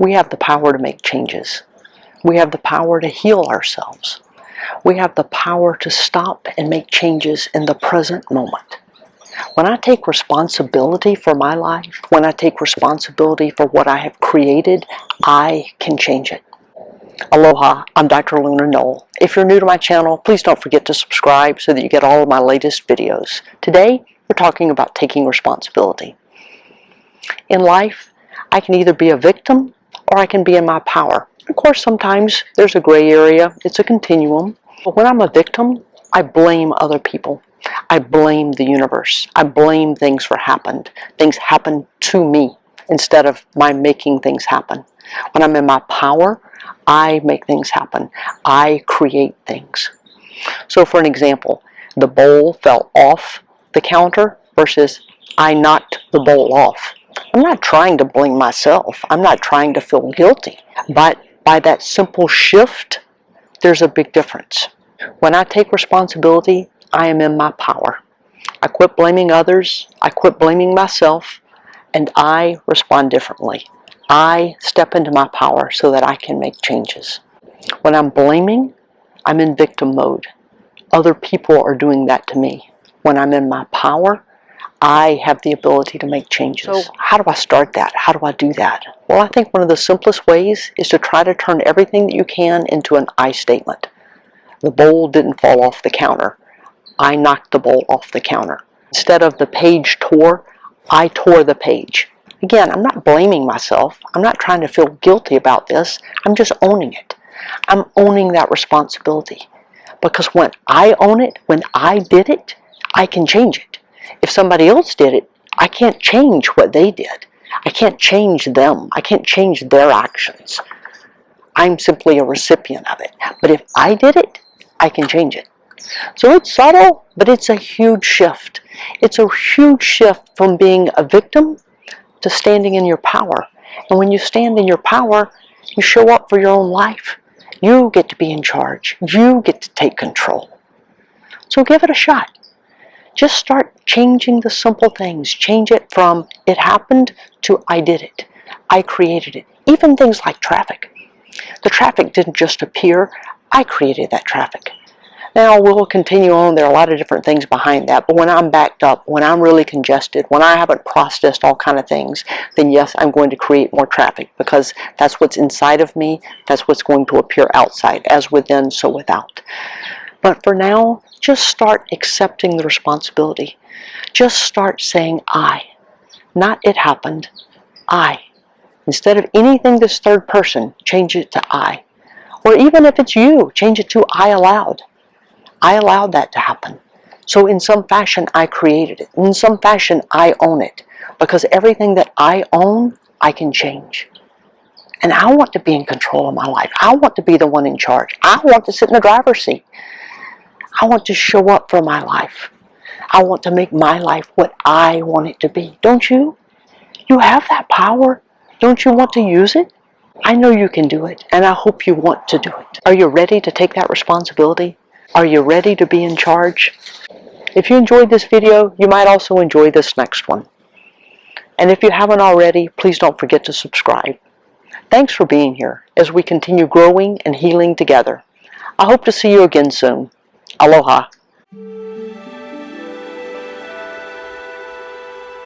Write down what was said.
We have the power to make changes. We have the power to heal ourselves. We have the power to stop and make changes in the present moment. When I take responsibility for my life, when I take responsibility for what I have created, I can change it. Aloha, I'm Dr. Luna Knoll. If you're new to my channel, please don't forget to subscribe so that you get all of my latest videos. Today, we're talking about taking responsibility. In life, I can either be a victim or I can be in my power. Of course, sometimes there's a gray area. It's a continuum. But when I'm a victim, I blame other people. I blame the universe. I blame things for happened. Things happen to me instead of my making things happen. When I'm in my power, I make things happen. I create things. So for an example, the bowl fell off the counter versus I knocked the bowl off. I'm not trying to blame myself. I'm not trying to feel guilty. But by that simple shift, there's a big difference. When I take responsibility, I am in my power. I quit blaming others. I quit blaming myself. And I respond differently. I step into my power so that I can make changes. When I'm blaming, I'm in victim mode. Other people are doing that to me. When I'm in my power, I have the ability to make changes. So how do I start that? How do I do that? Well, I think one of the simplest ways is to try to turn everything that you can into an I statement. The bowl didn't fall off the counter. I knocked the bowl off the counter. Instead of the page tore, I tore the page. Again, I'm not blaming myself. I'm not trying to feel guilty about this. I'm just owning it. I'm owning that responsibility. Because when I own it, when I did it, I can change it. If somebody else did it, I can't change what they did. I can't change them. I can't change their actions. I'm simply a recipient of it. But if I did it, I can change it. So it's subtle, but it's a huge shift. It's a huge shift from being a victim to standing in your power. And when you stand in your power, you show up for your own life. You get to be in charge. You get to take control. So give it a shot. Just start changing the simple things. Change it from it happened to I did it. I created it. Even things like traffic. The traffic didn't just appear. I created that traffic. Now we'll continue on. There are a lot of different things behind that. But when I'm backed up, when I'm really congested, when I haven't processed all kind of things, then yes, I'm going to create more traffic because that's what's inside of me. That's what's going to appear outside. As within, so without. But for now, just start accepting the responsibility. Just start saying I. Not it happened. I. Instead of anything this third person, change it to I. Or even if it's you, change it to I allowed. I allowed that to happen. So in some fashion, I created it. In some fashion, I own it. Because everything that I own, I can change. And I want to be in control of my life. I want to be the one in charge. I want to sit in the driver's seat. I want to show up for my life. I want to make my life what I want it to be. Don't you? You have that power. Don't you want to use it? I know you can do it, and I hope you want to do it. Are you ready to take that responsibility? Are you ready to be in charge? If you enjoyed this video, you might also enjoy this next one. And if you haven't already, please don't forget to subscribe. Thanks for being here as we continue growing and healing together. I hope to see you again soon. Aloha.